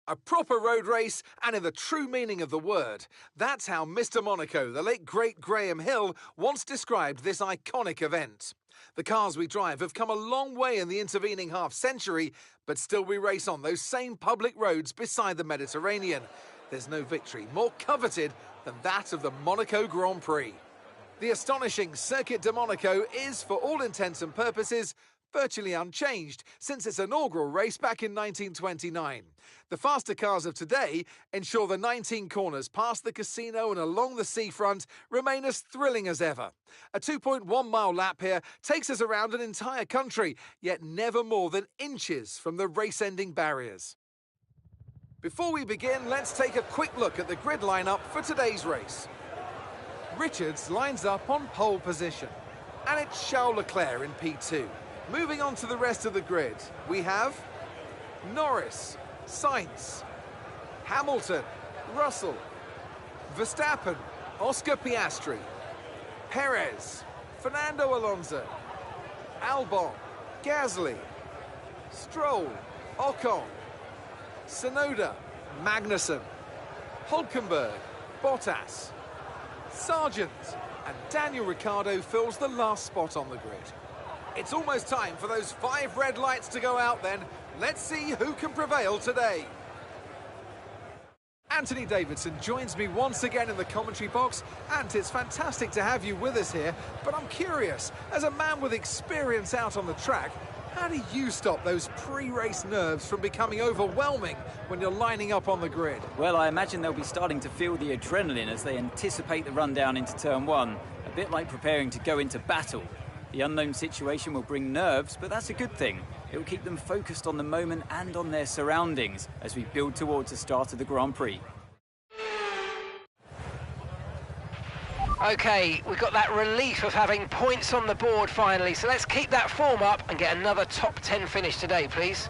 A proper road race, and in the true meaning of the word. That's how Mr. Monaco, the late great Graham Hill, once described this iconic event. The cars we drive have come a long way in the intervening half-century, but still we race on those same public roads beside the Mediterranean. There's no victory more coveted than that of the Monaco Grand Prix. The astonishing Circuit de Monaco is, for all intents and purposes, virtually unchanged since its inaugural race back in 1929. The faster cars of today ensure the 19 corners past the casino and along the seafront remain as thrilling as ever. A 2.1-mile lap here takes us around an entire country, yet never more than inches from the race-ending barriers. Before we begin, let's take a quick look at the grid lineup for today's race. Richards lines up on pole position, and it's Charles Leclerc in P2. Moving on to the rest of the grid, we have Norris, Sainz, Hamilton, Russell, Verstappen, Oscar Piastri, Perez, Fernando Alonso, Albon, Gasly, Stroll, Ocon, Tsunoda, Magnussen, Hülkenberg, Bottas, Sargent, and Daniel Ricciardo fills the last spot on the grid. It's almost time for those 5 red lights to go out then. Let's see who can prevail today. Anthony Davidson joins me once again in the commentary box, and it's fantastic to have you with us here, but I'm curious, as a man with experience out on the track, how do you stop those pre-race nerves from becoming overwhelming when you're lining up on the grid? Well, I imagine they'll be starting to feel the adrenaline as they anticipate the run down into turn 1, a bit like preparing to go into battle. The unknown situation will bring nerves, but that's a good thing. It will keep them focused on the moment and on their surroundings as we build towards the start of the Grand Prix. OK, we've got that relief of having points on the board finally, so let's keep that form up and get another top 10 finish today, please.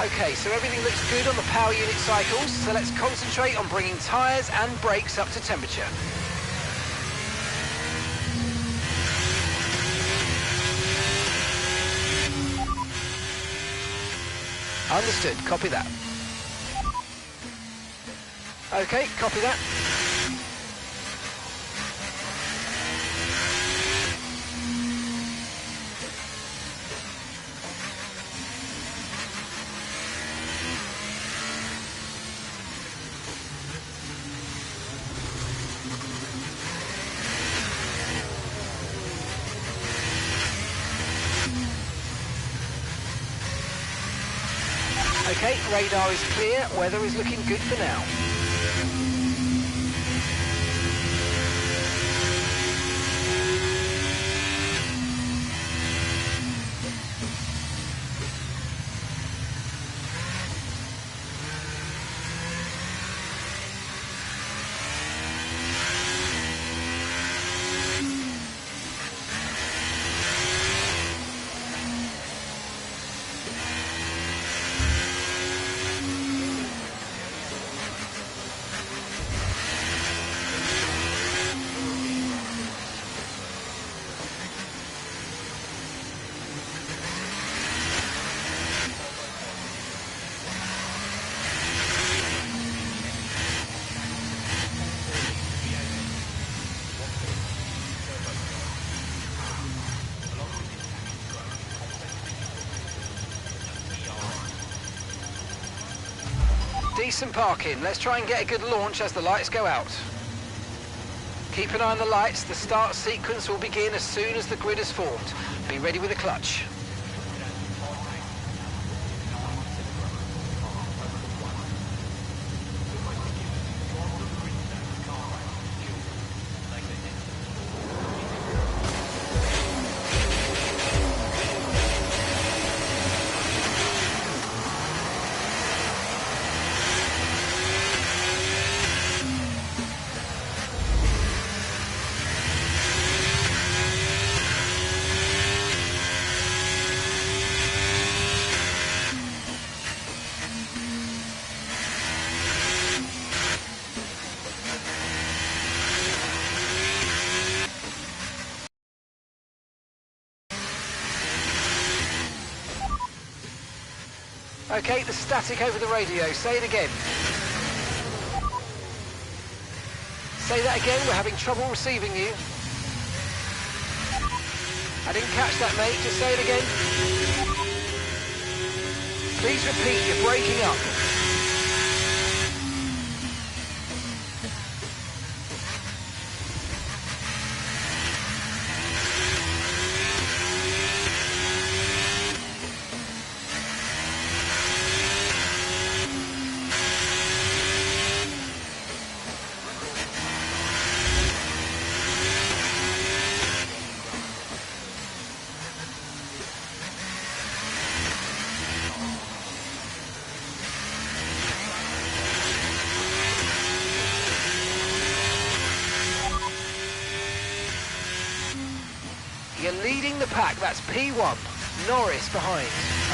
Okay, so everything looks good on the power unit cycles, so let's concentrate on bringing tyres and brakes up to temperature. Understood, copy that. Okay, copy that. Okay, radar is clear, weather is looking good for now. Decent parking. Let's try and get a good launch as the lights go out. Keep an eye on the lights. The start sequence will begin as soon as the grid is formed. Be ready with the clutch. Okay, the static over the radio. Say it again. Say that again, we're having trouble receiving you. I didn't catch that, mate. Just say it again. Please repeat, you're breaking up. You're leading the pack, that's P1. Norris behind.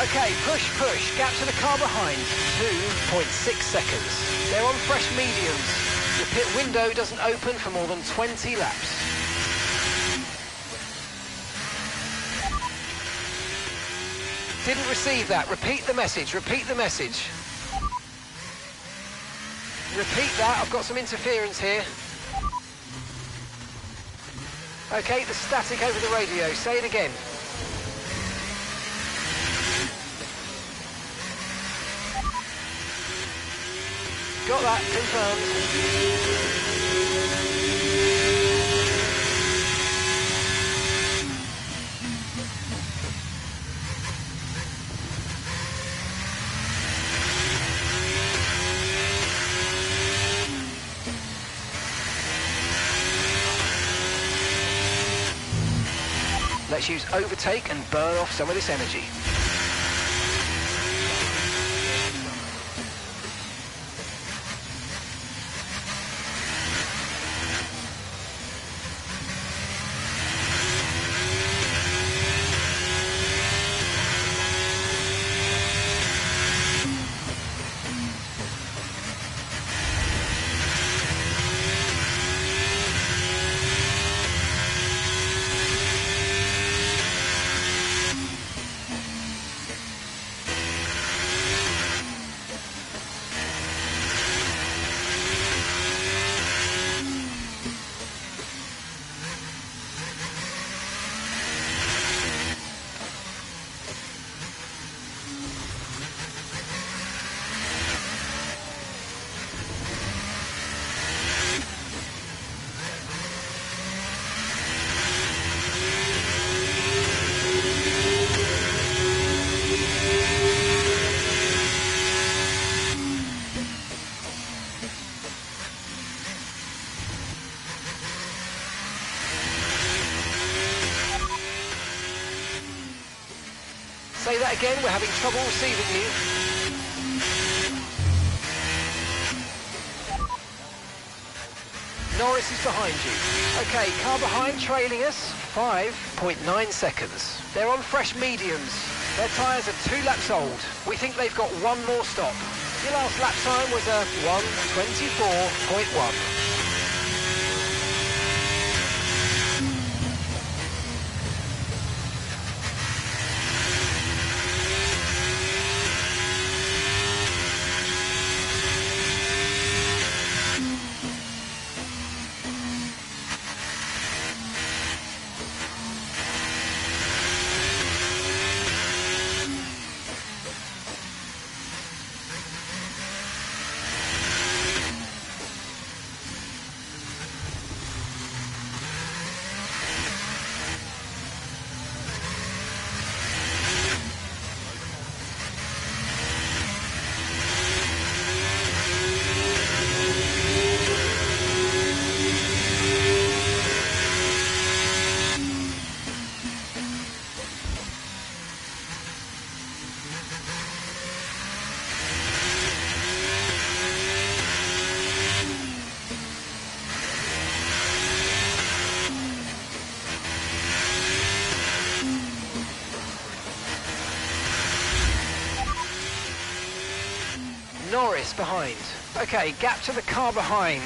Okay, push, push. Gap to the car behind, 2.6 seconds. They're on fresh mediums. The pit window doesn't open for more than 20 laps. Didn't receive that. Repeat the message, repeat the message. Repeat that, I've got some interference here. Okay, the static over the radio. Say it again. Got that, confirmed. Let's use overtake and burn off some of this energy. Say that again, we're having trouble receiving you. Norris is behind you. Okay, car behind trailing us, 5.9 seconds. They're on fresh mediums. Their tyres are 2 laps old. We think they've got one more stop. Your last lap time was a 1:24.1. Norris behind. Okay, gap to the car behind.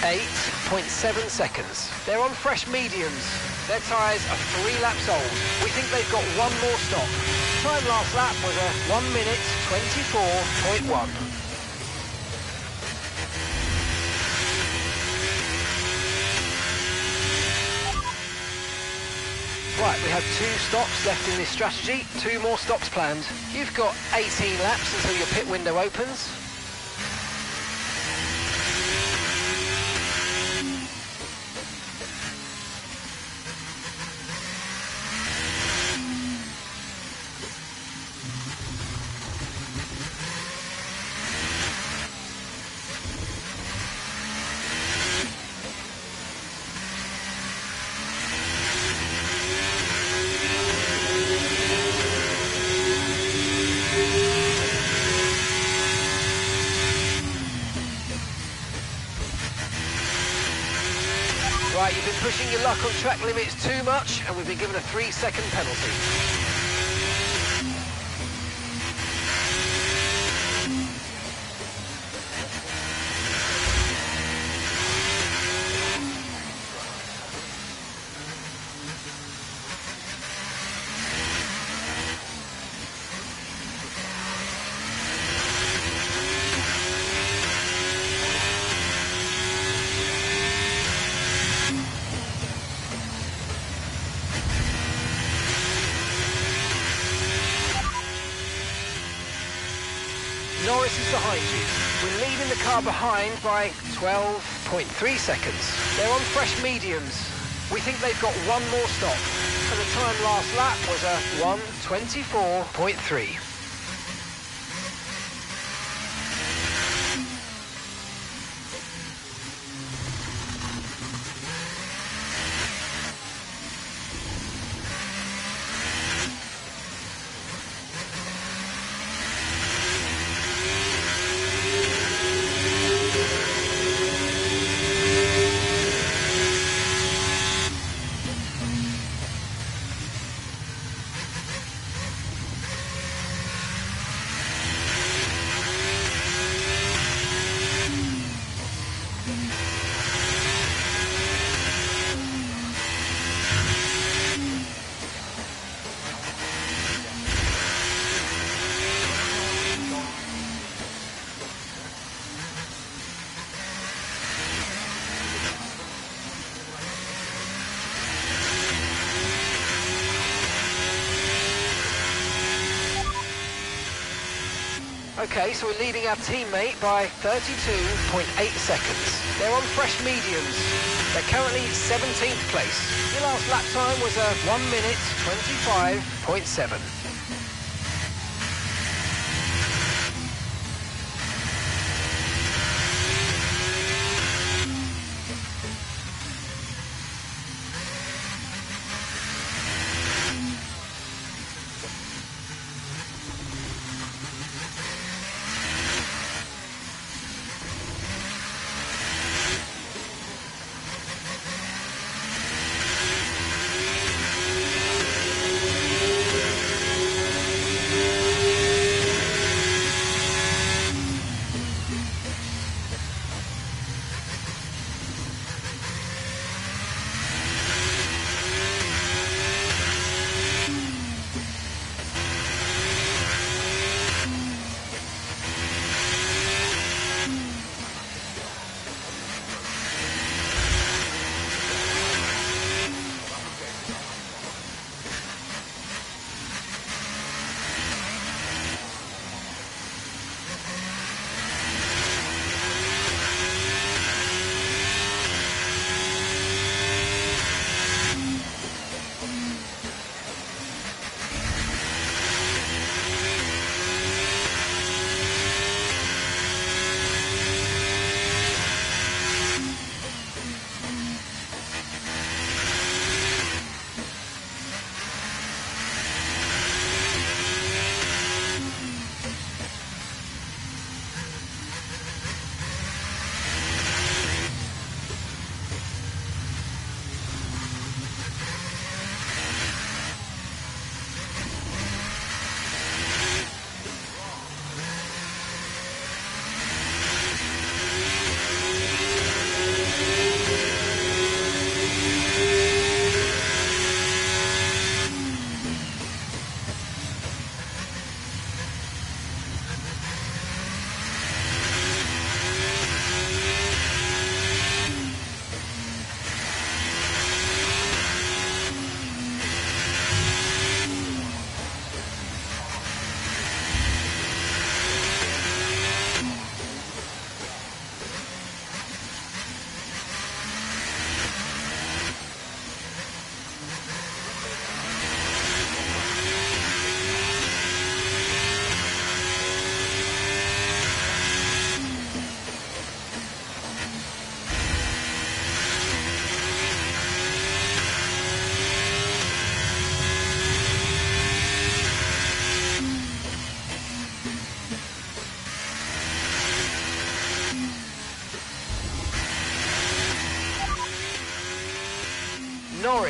8.7 seconds. They're on fresh mediums. Their tyres are 3 laps old. We think they've got one more stop. Time last lap was a 1:24.1. Right, we have 2 stops left in this strategy, 2 more stops planned. You've got 18 laps until your pit window opens. Right, you've been pushing your luck on track limits too much, and we've been given a 3-second penalty. Norris is behind you. We're leading the car behind by 12.3 seconds. They're on fresh mediums. We think they've got one more stop. And the time last lap was a 1:24.3. Okay, so we're leading our teammate by 32.8 seconds. They're on fresh mediums. They're currently 17th place. Your last lap time was a 1:25.7.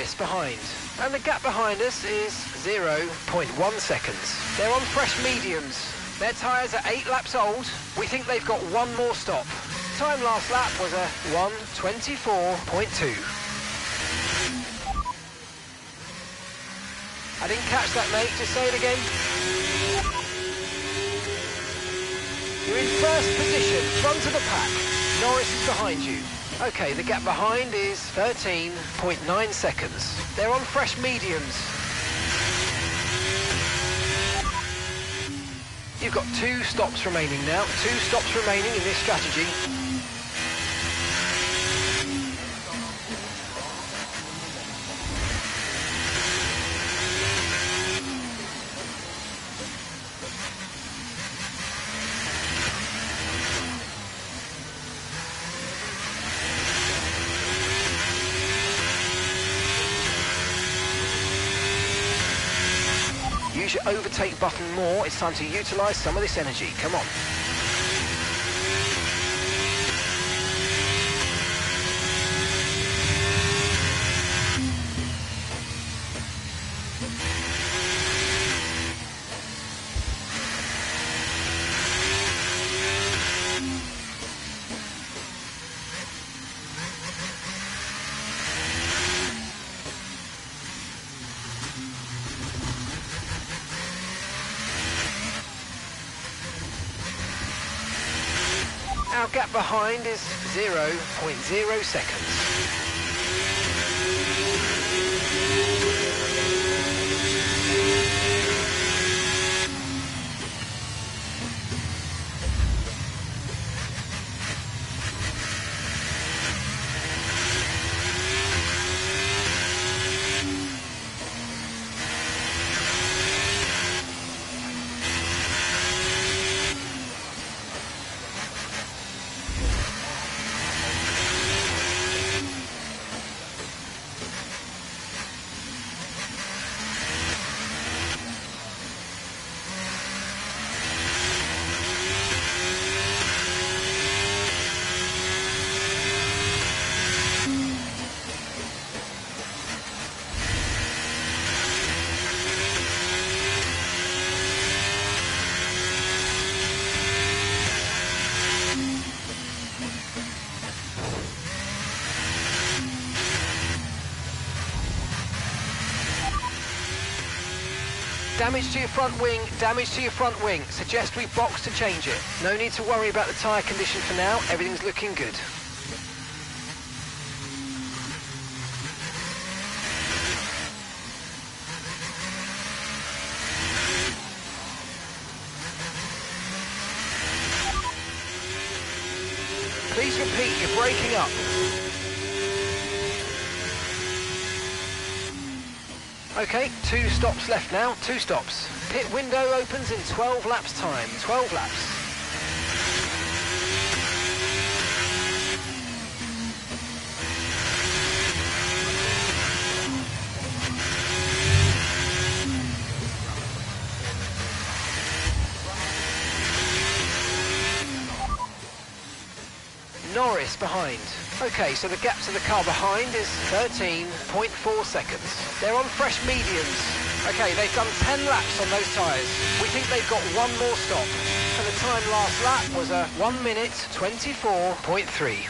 Norris behind. And the gap behind us is 0.1 seconds. They're on fresh mediums. Their tyres are 8 laps old. We think they've got one more stop. Time last lap was a 1:24.2. I didn't catch that, mate. Just say it again. You're in first position, front of the pack. Norris is behind you. Okay, the gap behind is 13.9 seconds. They're on fresh mediums. You've got 2 stops remaining now. 2 stops remaining in this strategy. Use your overtake button more. It's time to utilise some of this energy. Come on. Our gap behind is 0.0 seconds. Damage to your front wing, damage to your front wing. Suggest we box to change it. No need to worry about the tyre condition for now. Everything's looking good. Please repeat, you're breaking up. Okay, 2 stops left now, 2 stops. Pit window opens in 12 laps time, 12 laps. Norris behind. Okay, so the gap to the car behind is 13.4 seconds. They're on fresh mediums. Okay, they've done 10 laps on those tyres. We think they've got one more stop. And the time last lap was a 1:24.3.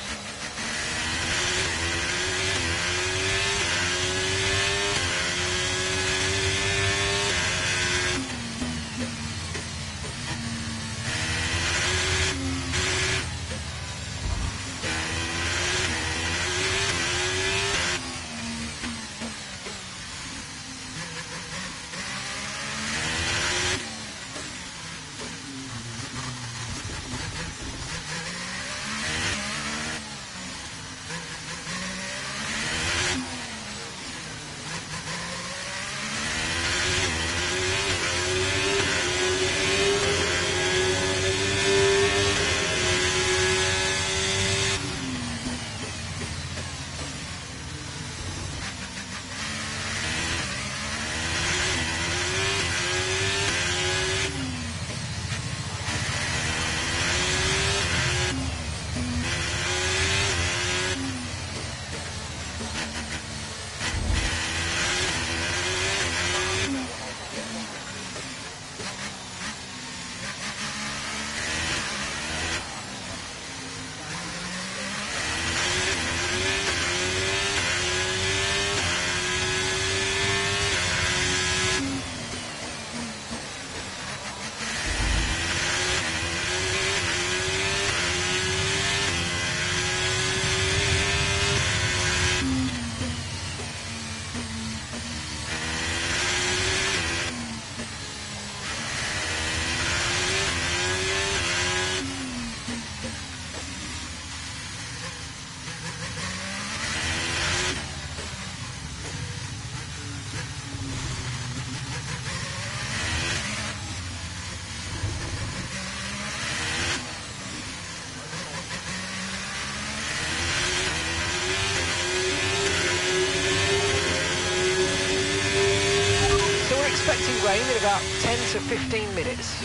expecting rain in about 10 to 15 minutes.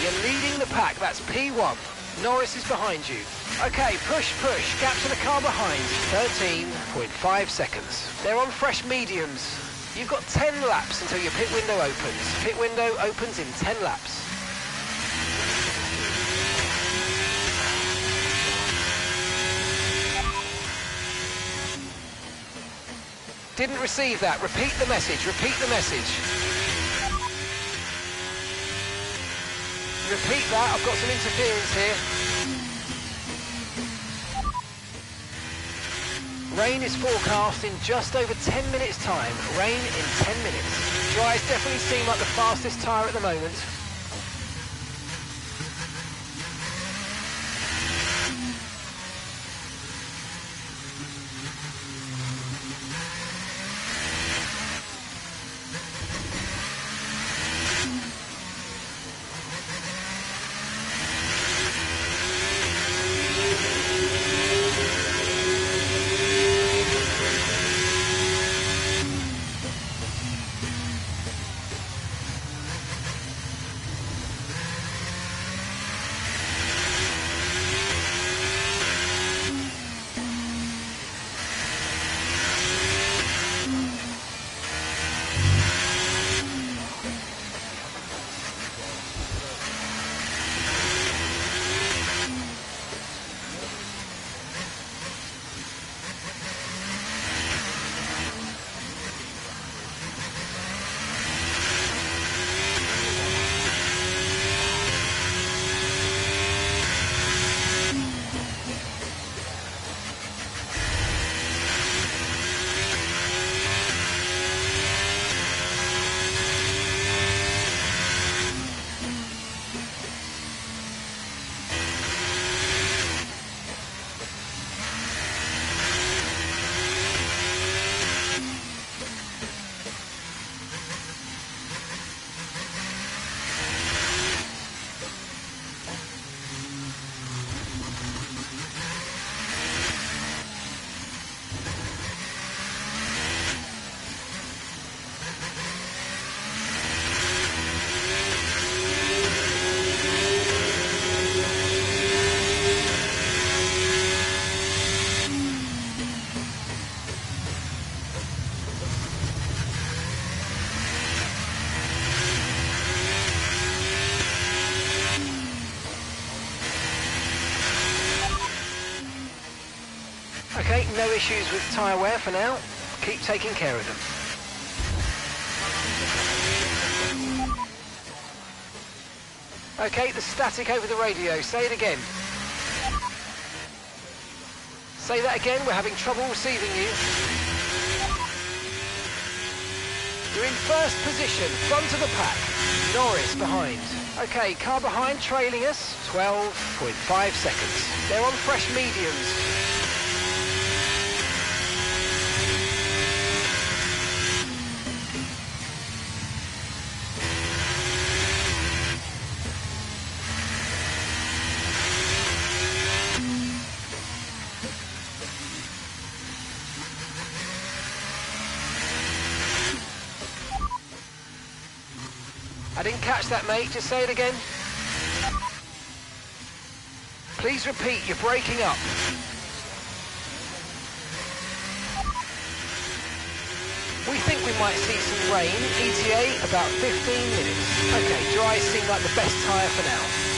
You're leading the pack, that's P1. Norris is behind you. Okay, push, push, gap to the car behind, 13.5 seconds. They're on fresh mediums. You've got 10 laps until your pit window opens. Pit window opens in 10 laps. Didn't receive that. Repeat the message, repeat the message. Repeat that, I've got some interference here. Rain is forecast in just over 10 minutes time. Rain in 10 minutes. Dries definitely seem like the fastest tyre at the moment. Okay, no issues with tyre wear for now. Keep taking care of them. Okay, the static over the radio. Say it again. Say that again, we're having trouble receiving you. You're in first position, front of the pack. Norris behind. Okay, car behind trailing us, 12.5 seconds. They're on fresh mediums. I didn't catch that, mate. Just say it again. Please repeat, you're breaking up. We think we might see some rain. ETA, about 15 minutes. Okay, dry seem like the best tyre for now.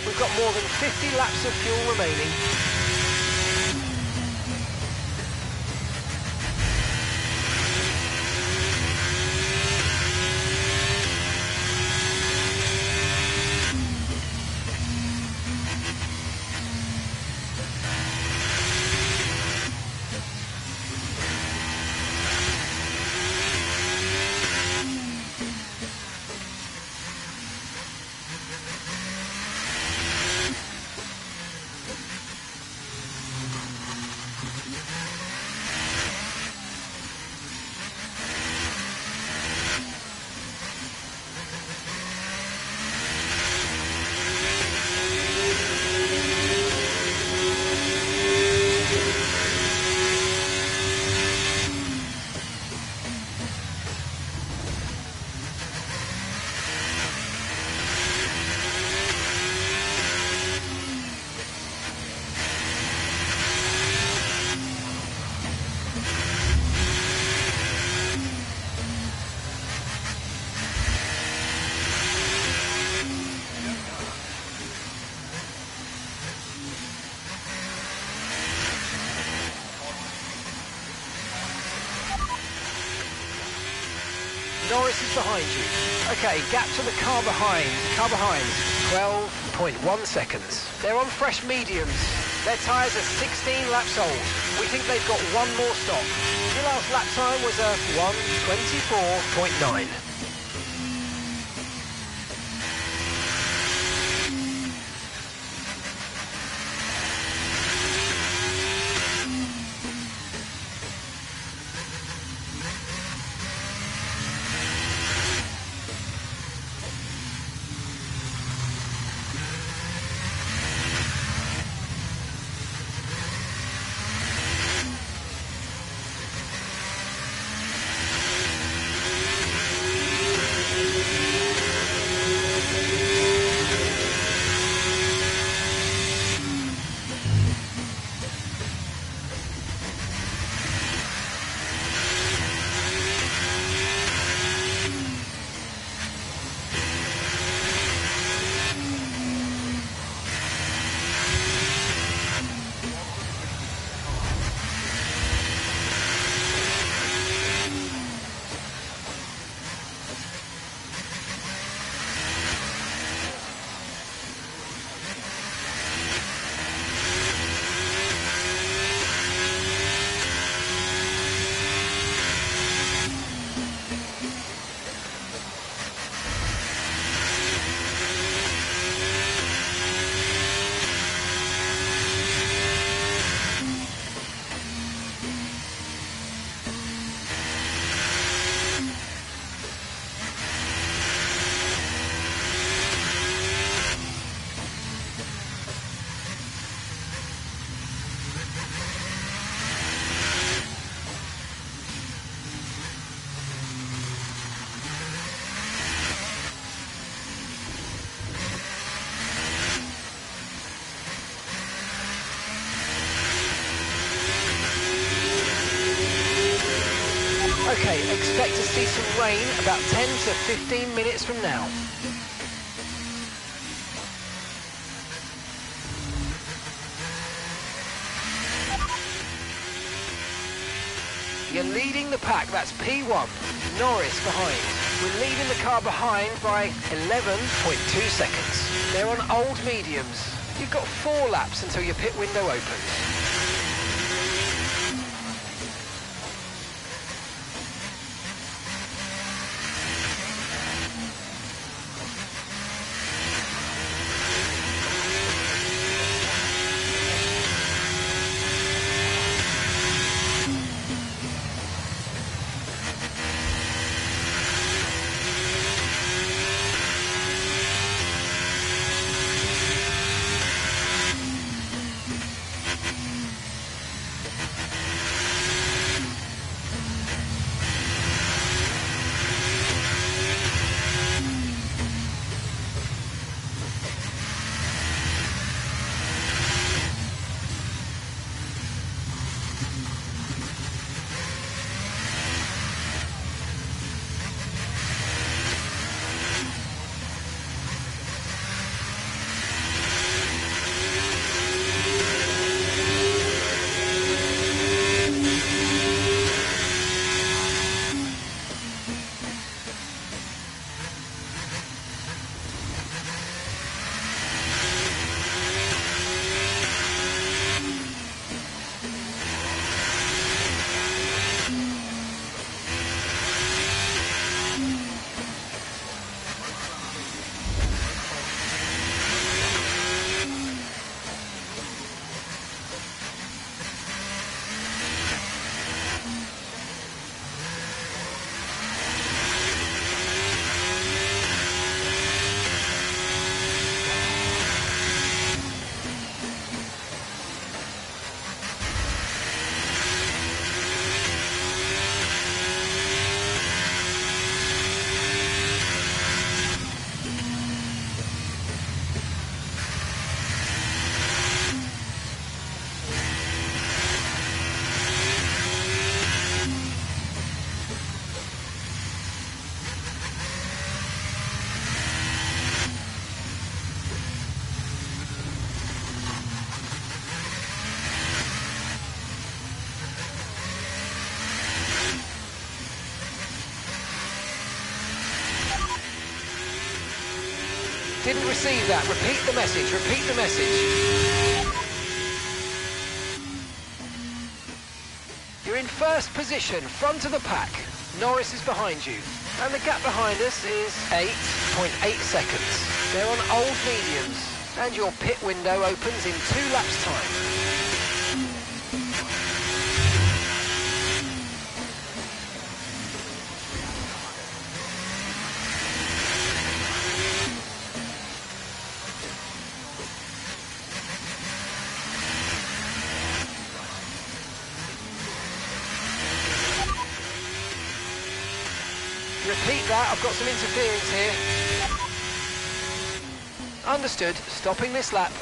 We've got more than 50 laps of fuel remaining. Norris is behind you. Okay, gap to the car behind. 12.1 seconds. They're on fresh mediums. Their tyres are 16 laps old. We think they've got one more stop. Your last lap time was a 1:24.9. Okay, expect to see some rain about 10 to 15 minutes from now. You're leading the pack, that's P1. Norris behind. We're leading the car behind by 11.2 seconds. They're on old mediums. You've got 4 laps until your pit window opens. Didn't receive that. Repeat the message. Repeat the message. You're in first position, front of the pack. Norris is behind you. And the gap behind us is 8.8 seconds. They're on old mediums. And your pit window opens in 2 laps' time. Repeat that, I've got some interference here. Understood, stopping this lap.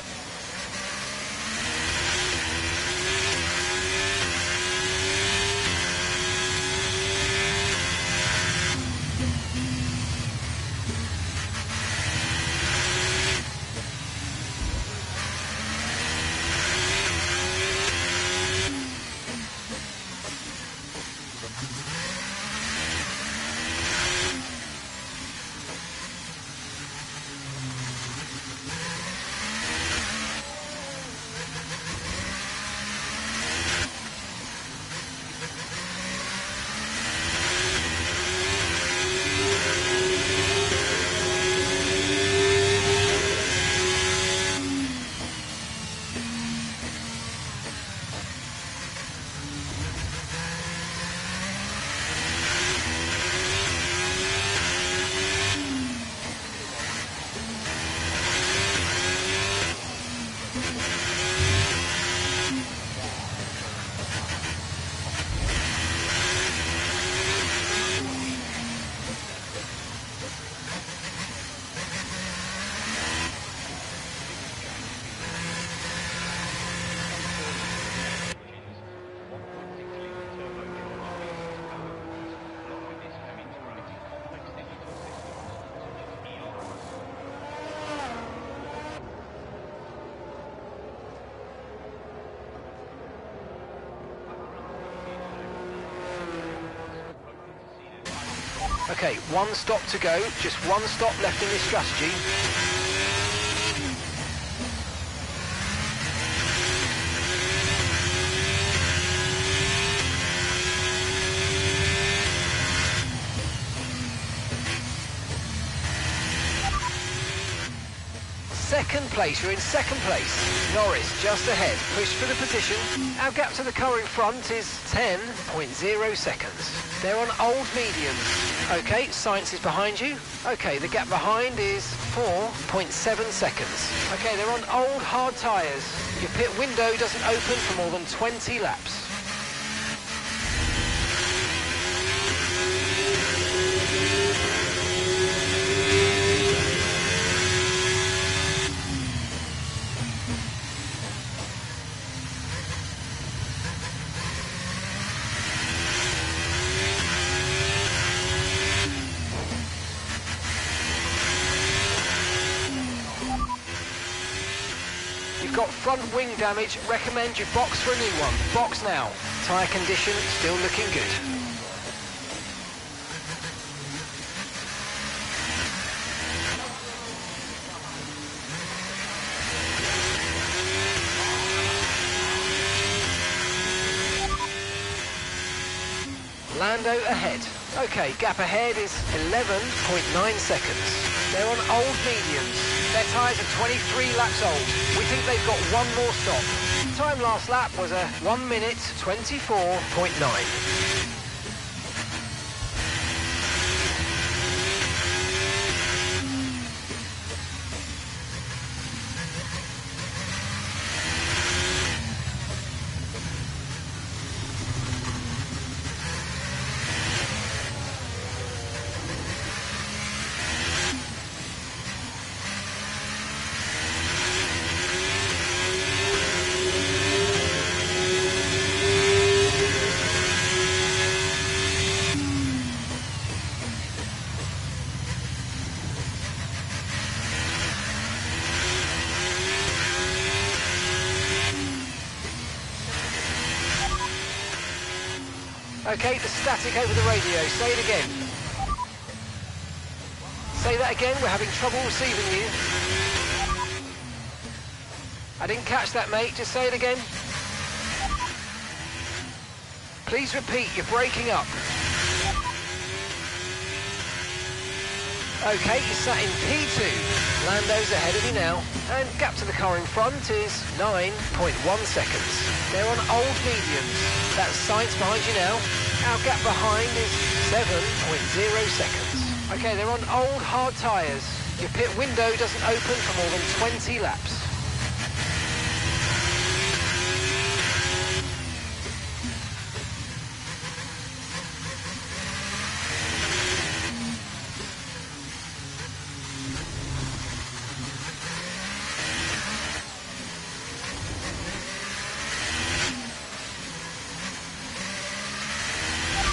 Okay, 1 stop to go, just 1 stop left in this strategy. Second place, you're in second place. Norris just ahead, push for the position. Our gap to the car in front is 10.0 seconds. They're on old mediums. Okay, Science is behind you. Okay, the gap behind is 4.7 seconds. Okay, they're on old hard tyres. Your pit window doesn't open for more than 20 laps. You've got front wing damage, recommend you box for a new one. Box now. Tyre condition still looking good. Lando ahead. Okay, gap ahead is 11.9 seconds. They're on old mediums. Their tyres are 23 laps old. We think they've got 1 more stop. Time last lap was a 1 minute 24.9. Okay, the static over the radio. Say it again. Say that again, we're having trouble receiving you. I didn't catch that, mate. Just say it again. Please repeat, you're breaking up. Okay, you're sat in P2. Lando's ahead of you now. And gap to the car in front is 9.1 seconds. They're on old mediums. That's Sainz behind you now. Our gap behind is 7.0 seconds. Okay, they're on old hard tyres. Your pit window doesn't open for more than 20 laps.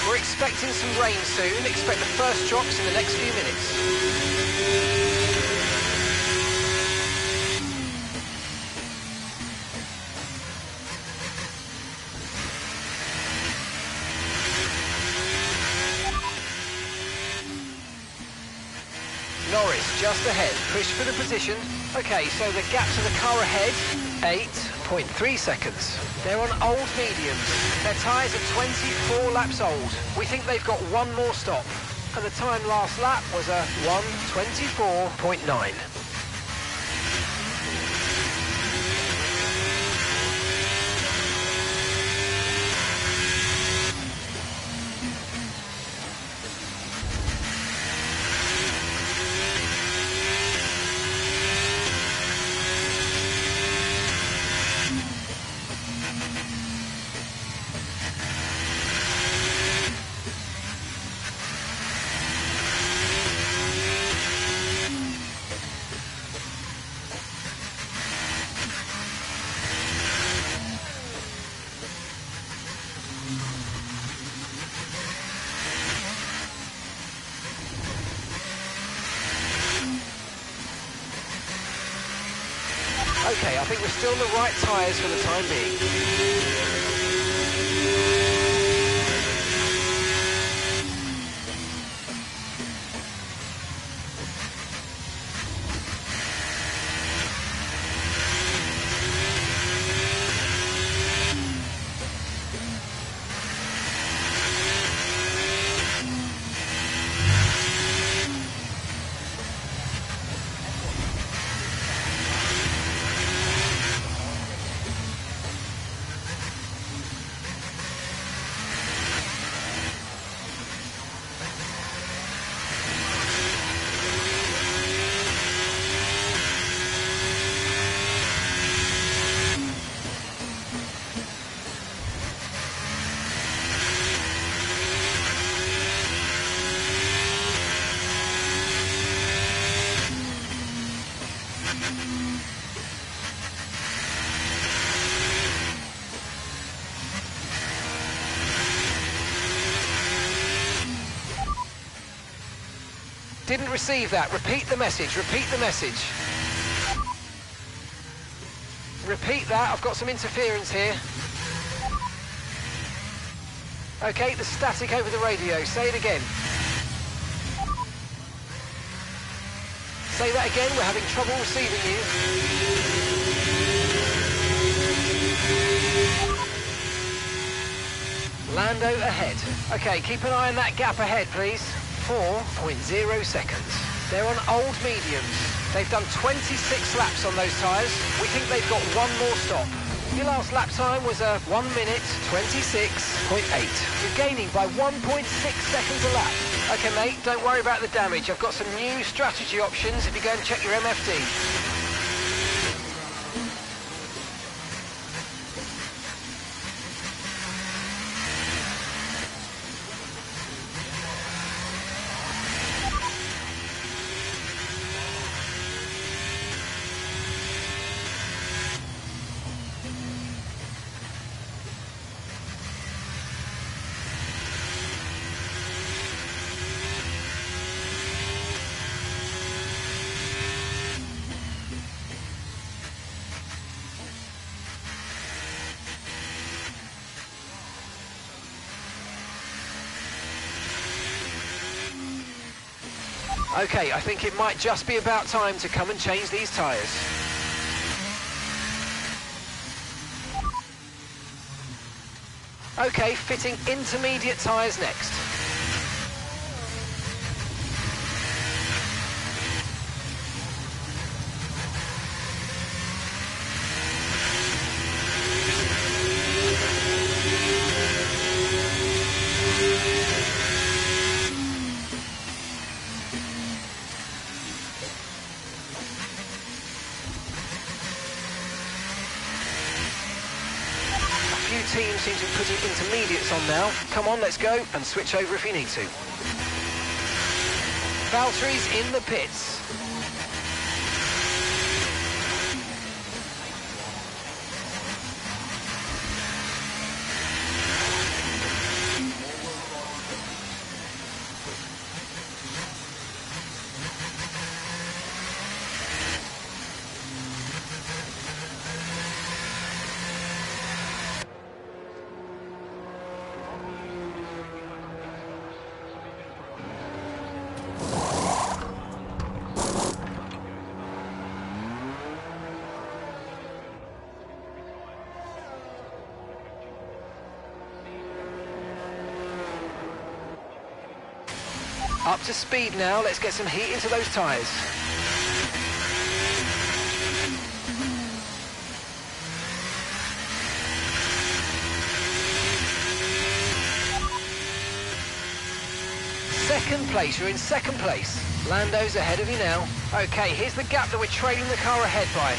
We're expecting some rain soon. Expect the first drops in the next few minutes. Norris just ahead. Push for the position. Okay, so the gap to the car ahead, 8.3 seconds. They're on old mediums. Their tyres are 24 laps old. We think they've got one more stop. And the time last lap was a 1:24.9. Okay, I think we're still on the right tyres for the time being. Didn't receive that. Repeat the message. Repeat the message. Repeat that. I've got some interference here. Okay, the static over the radio. Say it again. Say that again. We're having trouble receiving you. Lando ahead. Okay, keep an eye on that gap ahead, please. 4.0 seconds. They're on old mediums. They've done 26 laps on those tyres. We think they've got one more stop. Your last lap time was a 1:26.8. You're gaining by 1.6 seconds a lap. Okay, mate, don't worry about the damage. I've got some new strategy options if you go and check your MFD. Okay, I think it might just be about time to come and change these tyres. Okay, fitting intermediate tyres next. Teams seem to be putting intermediates on now. Come on, let's go and switch over if you need to. Valtteri's in the pits. Up to speed now, let's get some heat into those tyres. Second place, you're in second place. Lando's ahead of you now. Okay, here's the gap that we're trailing the car ahead by.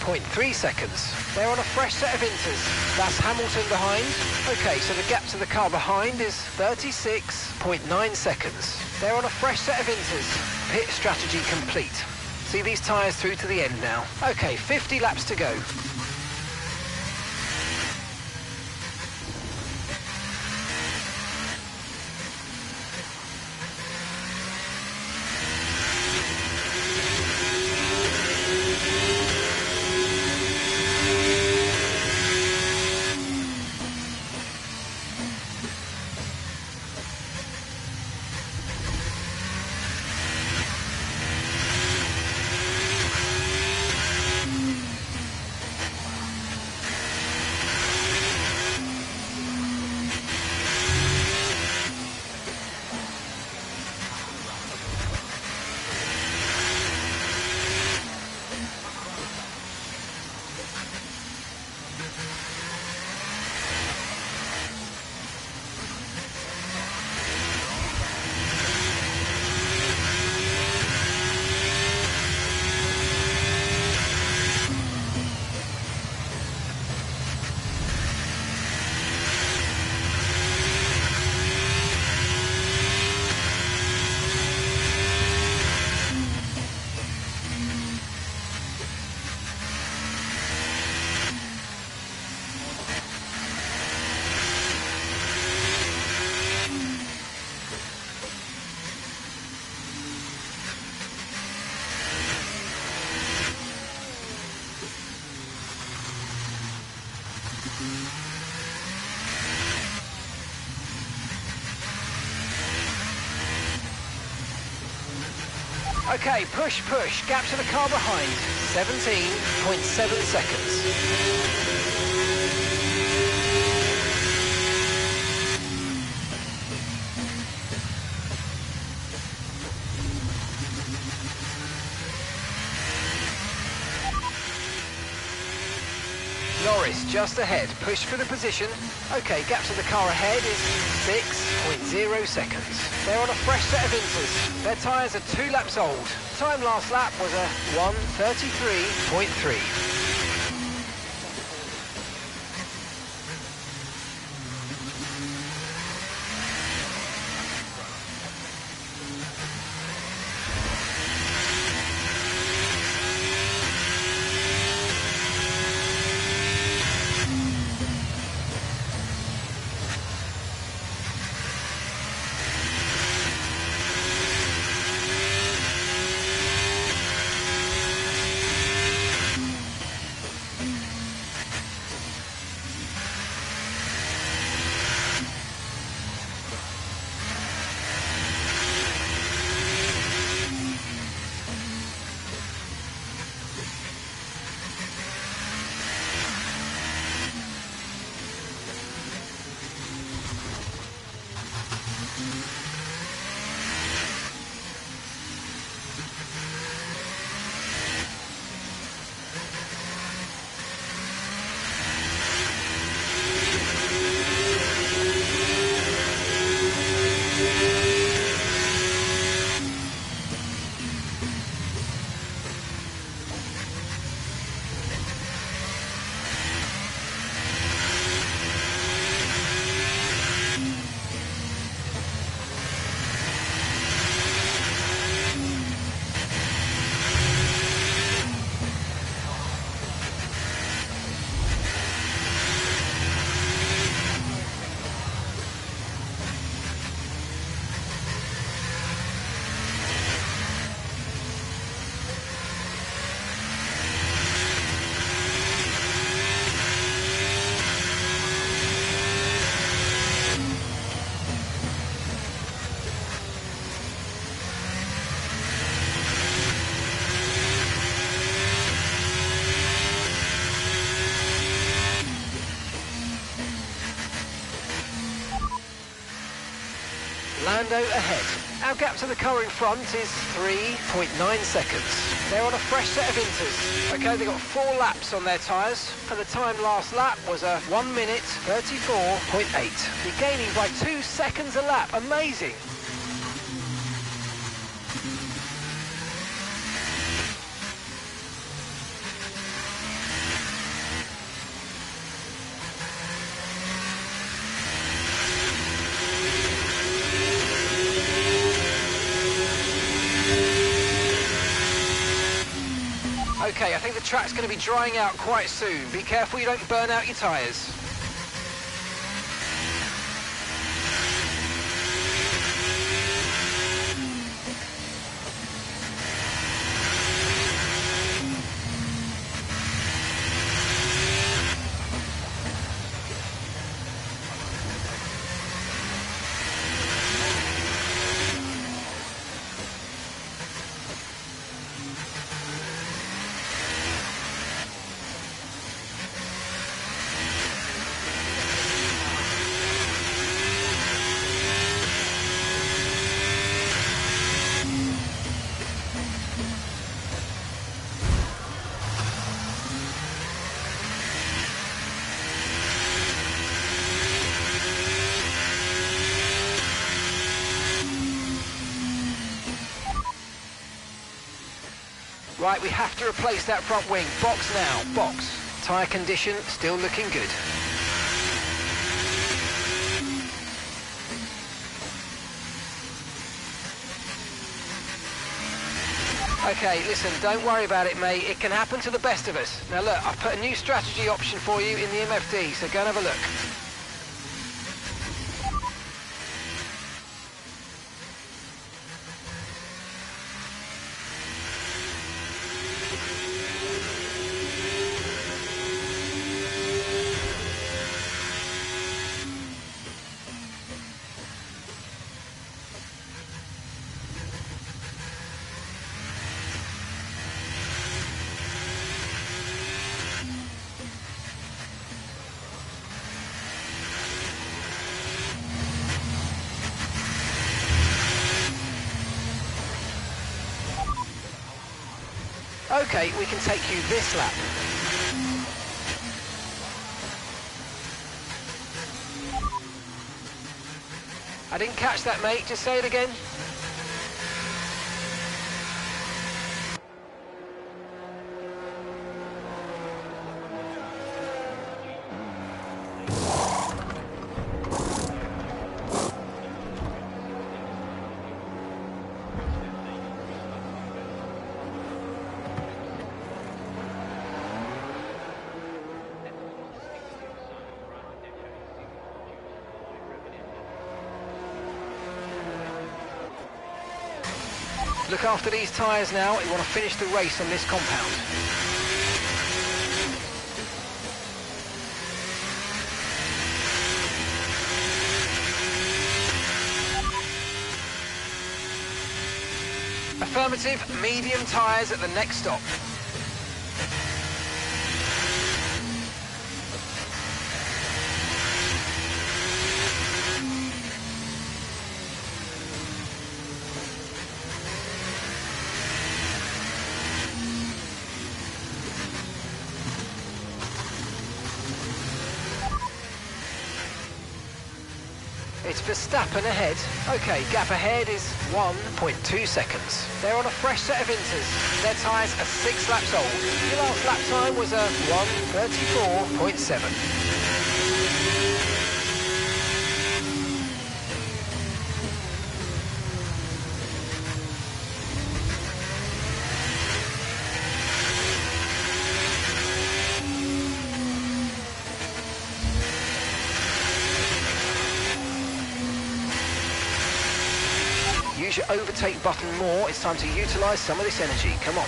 5.3 seconds. They're on a fresh set of inters. That's Hamilton behind. Okay, so the gap to the car behind is 36.9 seconds. They're on a fresh set of inters. Pit strategy complete. See these tyres through to the end now. Okay, 50 laps to go. Okay, push, push. Gap to the car behind. 17.7 seconds. Norris just ahead, push for the position. Okay, gap to the car ahead is 6.0 seconds. They're on a fresh set of inters. Their tyres are 2 laps old. Time last lap was a 1:33.3. Lando ahead. Our gap to the car in front is 3.9 seconds. They're on a fresh set of inters. Okay, they've got 4 laps on their tyres, and the time last lap was a 1 minute 34.8. You're gaining by 2 seconds a lap. Amazing. Okay, I think the track's going to be drying out quite soon. Be careful you don't burn out your tyres. Right, we have to replace that front wing. Box now, box. Tyre condition still looking good. Okay, listen, don't worry about it, mate. It can happen to the best of us. Now look, I've put a new strategy option for you in the MFD, so go and have a look. Okay, we can take you this lap. I didn't catch that, mate. Just say it again. Look after these tyres now. You want to finish the race on this compound. Affirmative, medium tyres at the next stop. It's Verstappen ahead. Okay, gap ahead is 1.2 seconds. They're on a fresh set of inters. Their tyres are 6 laps old. Your last lap time was a 1:34.7. Use your overtake button more. It's time to utilise some of this energy. Come on.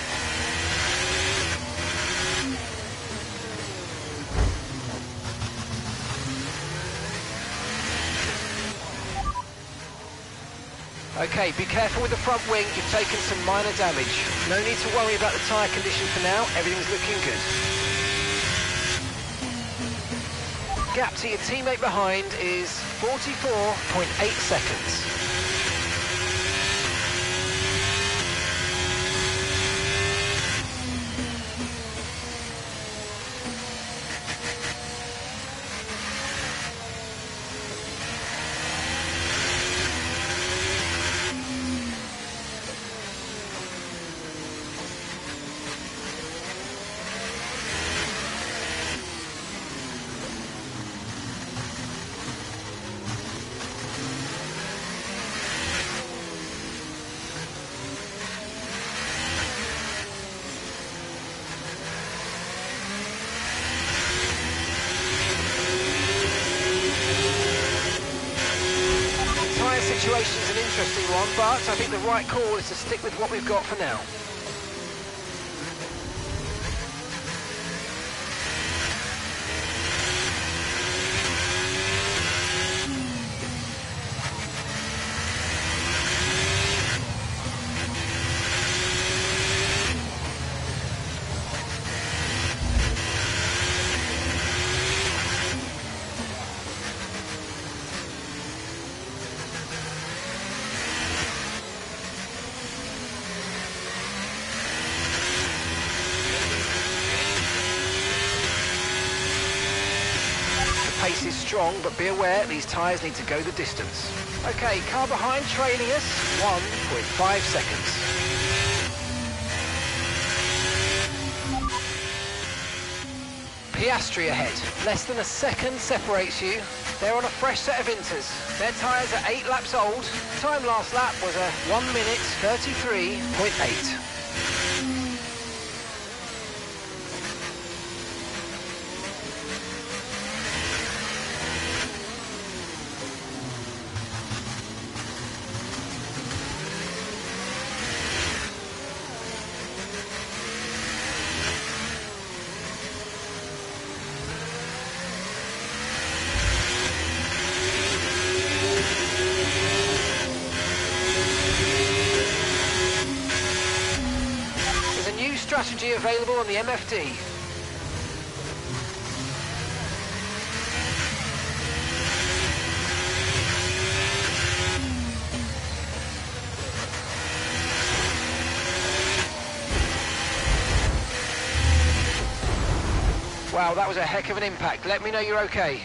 Okay, be careful with the front wing. You've taken some minor damage. No need to worry about the tyre condition for now. Everything's looking good. Gap to your teammate behind is 44.8 seconds. situation is an interesting one, but I think the right call is to stick with what we've got for now. Pace is strong, but be aware these tyres need to go the distance. Okay, car behind trailing us, 1.5 seconds. Piastri ahead, less than a second separates you. They're on a fresh set of inters. Their tyres are 8 laps old. Time last lap was a 1 minute 33.8. Strategy available on the MFD. Wow, that was a heck of an impact. Let me know you're okay.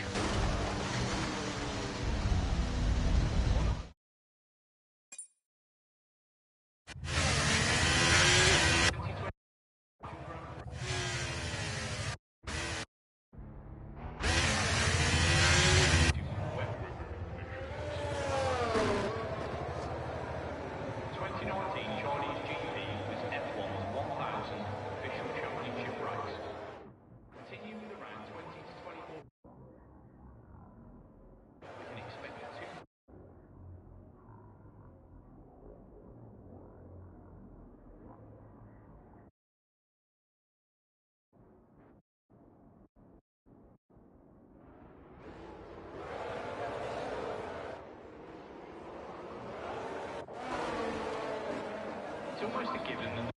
It's almost a given that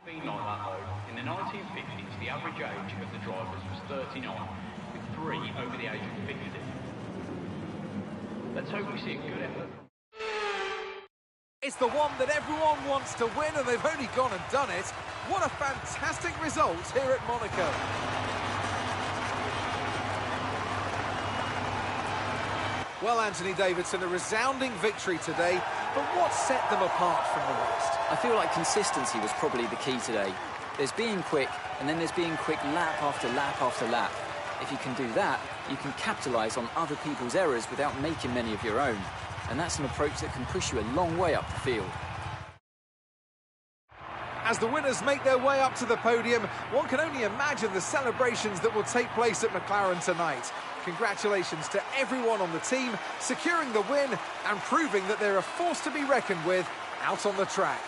been like that though. In the 1950s, the average age of the drivers was 39, with 3 over the age of 50. Let's hope we see a good effort. It's the one that everyone wants to win, and they've only gone and done it. What a fantastic result here at Monaco. Well, Anthony Davidson, a resounding victory today, but what set them apart from the rest? I feel like consistency was probably the key today. There's being quick, and then there's being quick lap after lap after lap. If you can do that, you can capitalise on other people's errors without making many of your own. And that's an approach that can push you a long way up the field. As the winners make their way up to the podium, one can only imagine the celebrations that will take place at McLaren tonight. Congratulations to everyone on the team, securing the win and proving that they're a force to be reckoned with out on the track.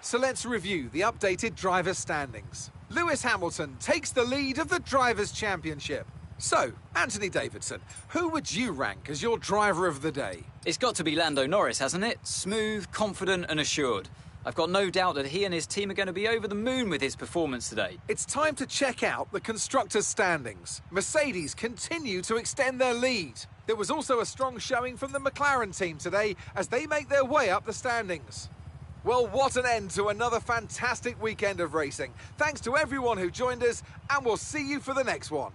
So let's review the updated driver standings. Lewis Hamilton takes the lead of the Drivers' Championship. So, Anthony Davidson, who would you rank as your driver of the day? It's got to be Lando Norris, hasn't it? Smooth, confident and assured. I've got no doubt that he and his team are going to be over the moon with his performance today. It's time to check out the constructors' standings. Mercedes continue to extend their lead. There was also a strong showing from the McLaren team today as they make their way up the standings. Well, what an end to another fantastic weekend of racing. Thanks to everyone who joined us, and we'll see you for the next one.